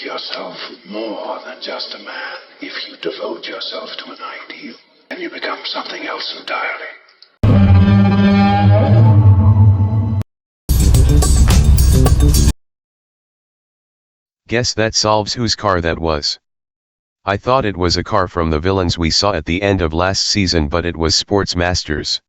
make yourself more than just a man. If you devote yourself to an ideal, then you become something else entirely. Guess that solves whose car that was. I thought it was a car from the villains we saw at the end of last season, but it was Sportsmaster's.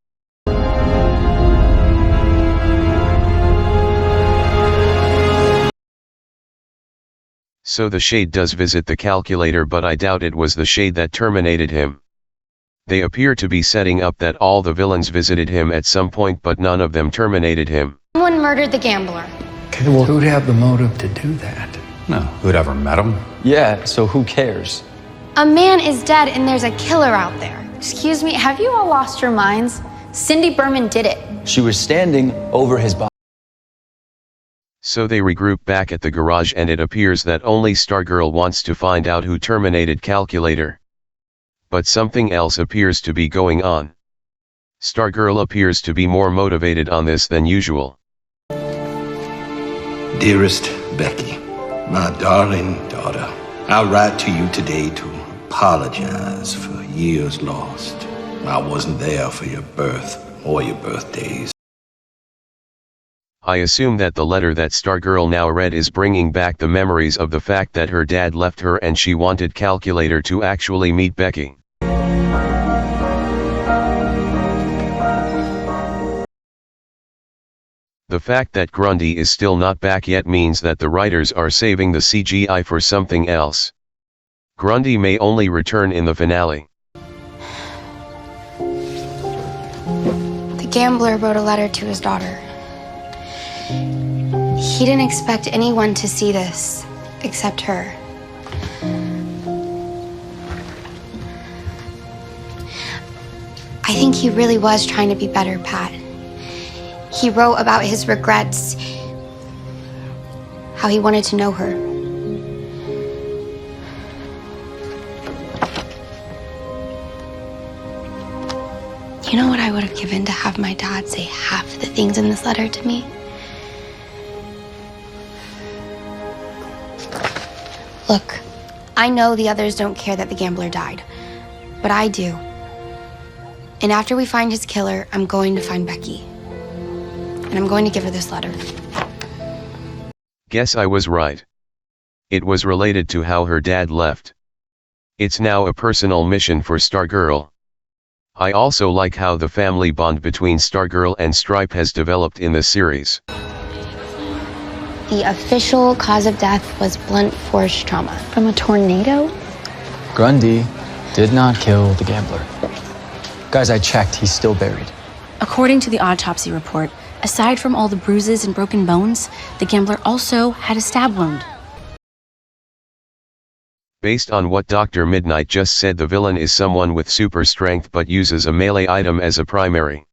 So the Shade does visit the calculator, but I doubt it was the Shade that terminated him. They appear to be setting up that all the villains visited him at some point, but none of them terminated him. Someone murdered the gambler. Okay, well, who'd have the motive to do that? No, who'd ever met him? Yeah, so who cares? A man is dead and there's a killer out there. Excuse me, have you all lost your minds? Cindy Berman did it. She was standing over his body. So they regroup back at the garage, and it appears that only Stargirl wants to find out who terminated Calculator. But something else appears to be going on. Stargirl appears to be more motivated on this than usual. Dearest Becky, my darling daughter, I write to you today to apologize for years lost. I wasn't there for your birth or your birthdays. I assume that the letter that Stargirl now read is bringing back the memories of the fact that her dad left her and she wanted Calculator to actually meet Becky. The fact that Grundy is still not back yet means that the writers are saving the CGI for something else. Grundy may only return in the finale. The gambler wrote a letter to his daughter. He didn't expect anyone to see this, except her. I think he really was trying to be better, Pat. He wrote about his regrets, how he wanted to know her. You know what I would have given to have my dad say half the things in this letter to me? Look, I know the others don't care that the gambler died, but I do. And after we find his killer, I'm going to find Becky. And I'm going to give her this letter. Guess I was right. It was related to how her dad left. It's now a personal mission for Stargirl. I also like how the family bond between Stargirl and Stripe has developed in the series. The official cause of death was blunt force trauma. From a tornado? Grundy did not kill the gambler. Guys, I checked, he's still buried. According to the autopsy report, aside from all the bruises and broken bones, the gambler also had a stab wound. Based on what Dr. Midnight just said, the villain is someone with super strength but uses a melee item as a primary.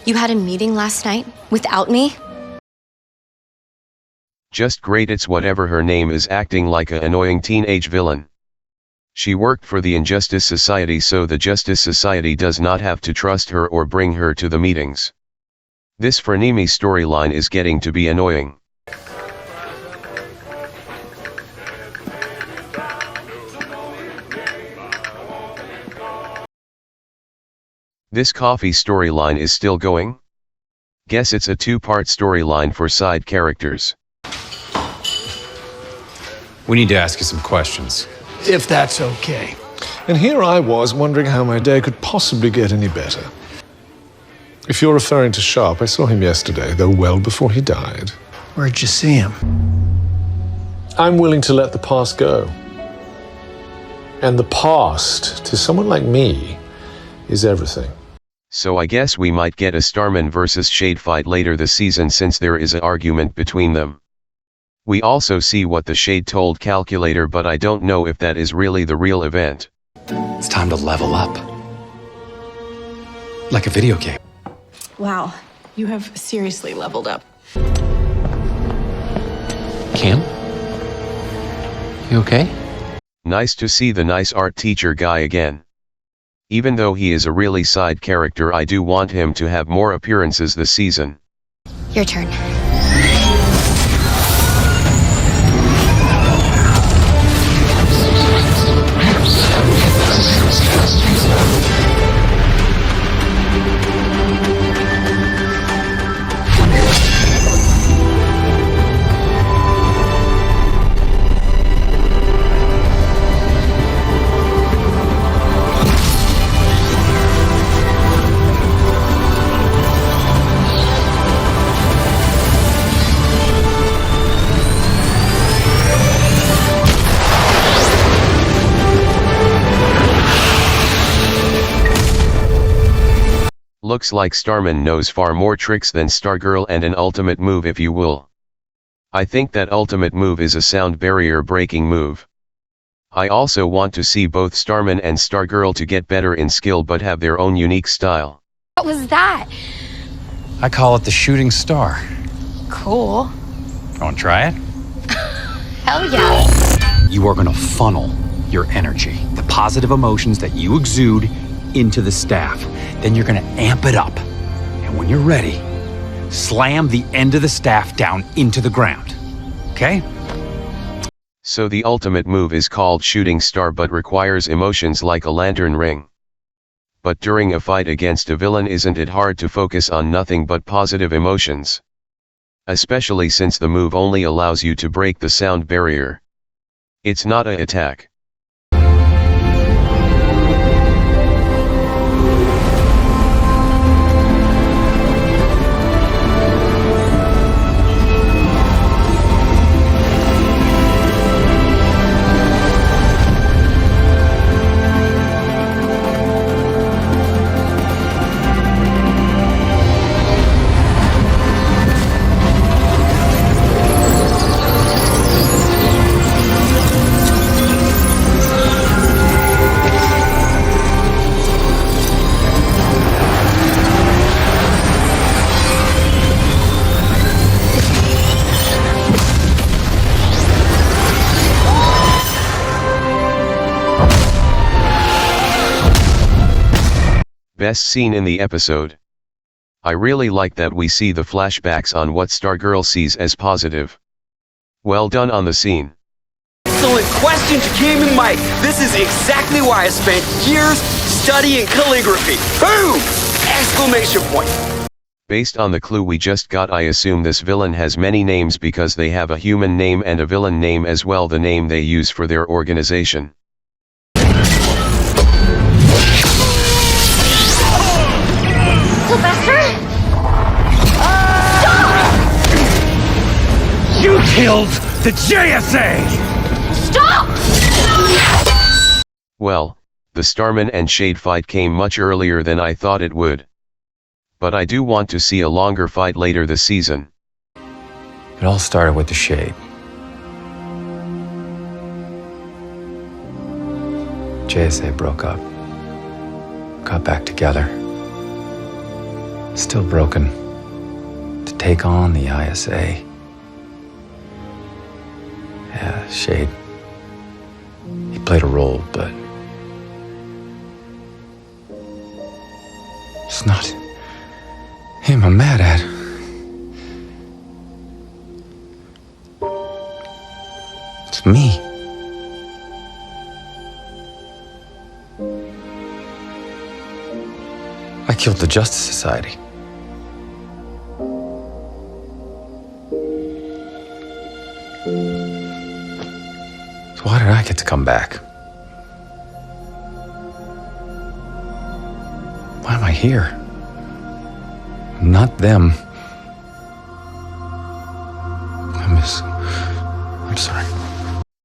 You had a meeting last night without me? Just great. It's whatever her name is acting like an annoying teenage villain. She worked for the Injustice Society, so the Justice Society does not have to trust her or bring her to the meetings. This frenemy storyline is getting to be annoying. This coffee storyline is still going? Guess it's a two-part storyline for side characters. We need to ask you some questions. If that's okay. And here I was wondering how my day could possibly get any better. If you're referring to Sharp, I saw him yesterday, though well before he died. Where'd you see him? I'm willing to let the past go. And the past, to someone like me, is everything. So I guess we might get a Starman versus Shade fight later this season, since there is an argument between them. We also see what the Shade told Calculator, but I don't know if that is really the real event. It's time to level up. Like a video game. Wow, you have seriously leveled up. Cam? You okay? Nice to see the nice art teacher guy again. Even though he is a really side character, I do want him to have more appearances this season. Your turn. looks like Starman knows far more tricks than Stargirl and an ultimate move if you will. I think that ultimate move is a sound barrier breaking move. I also want to see both Starman and Stargirl to get better in skill but have their own unique style. What was that? I call it the shooting star. Cool. Want to try it? Hell yeah. You are going to funnel your energy, the positive emotions that you exude, into the staff. Then you're going to amp it up. And when you're ready, slam the end of the staff down into the ground. Okay? So the ultimate move is called Shooting Star but requires emotions like a lantern ring. But during a fight against a villain, isn't it hard to focus on nothing but positive emotions? Especially since the move only allows you to break the sound barrier. It's not an attack. Best scene in the episode. I really like that we see the flashbacks on what Stargirl sees as positive. Well done on the scene. Excellent question, Jakeem Mike. This is exactly why I spent years studying calligraphy. Boom! Exclamation point. Based on the clue we just got, I assume this villain has many names because they have a human name and a villain name as well, the name they use for their organization. Sylvester? You killed the JSA! Stop! Well, the Starman and Shade fight came much earlier than I thought it would. But I do want to see a longer fight later this season. It all started with the Shade. JSA broke up. Got back together. Still broken. To take on the ISA. Yeah, Shade. He played a role, but it's not him I'm mad at. It's me. I killed the Justice Society. So why did I get to come back? Why am I here? Not them. I'm sorry.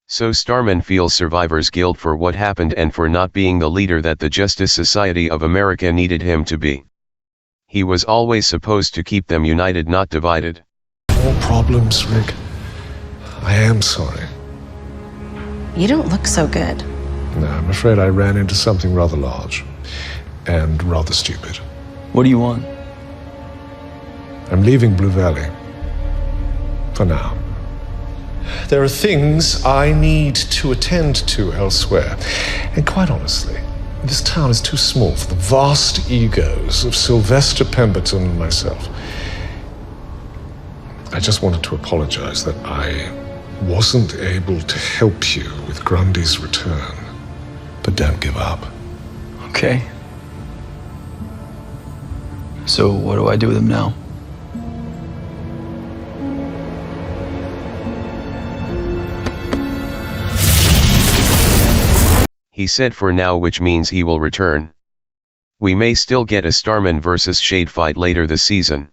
So Starman feels survivor's guilt for what happened and for not being the leader that the Justice Society of America needed him to be. He was always supposed to keep them united, not divided. More problems, Rick. I am sorry. You don't look so good. No, I'm afraid I ran into something rather large. And rather stupid. What do you want? I'm leaving Blue Valley. For now. There are things I need to attend to elsewhere. And quite honestly, this town is too small for the vast egos of Sylvester Pemberton and myself. I just wanted to apologize that I wasn't able to help you with Grundy's return. But don't give up. Okay. So what do I do with him now? He said for now, which means he will return. We may still get a Starman versus Shade fight later this season.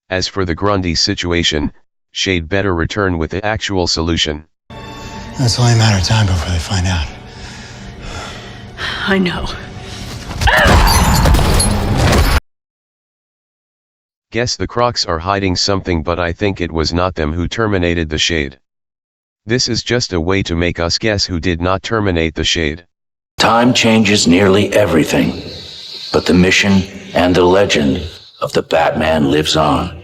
As for the Grundy situation, Shade better return with the actual solution. It's only a matter of time before they find out. I know. Guess the Crocs are hiding something, but I think it was not them who terminated the Shade. This is just a way to make us guess who did not terminate the Shade. Time changes nearly everything, but the mission and the legend of the Batman lives on.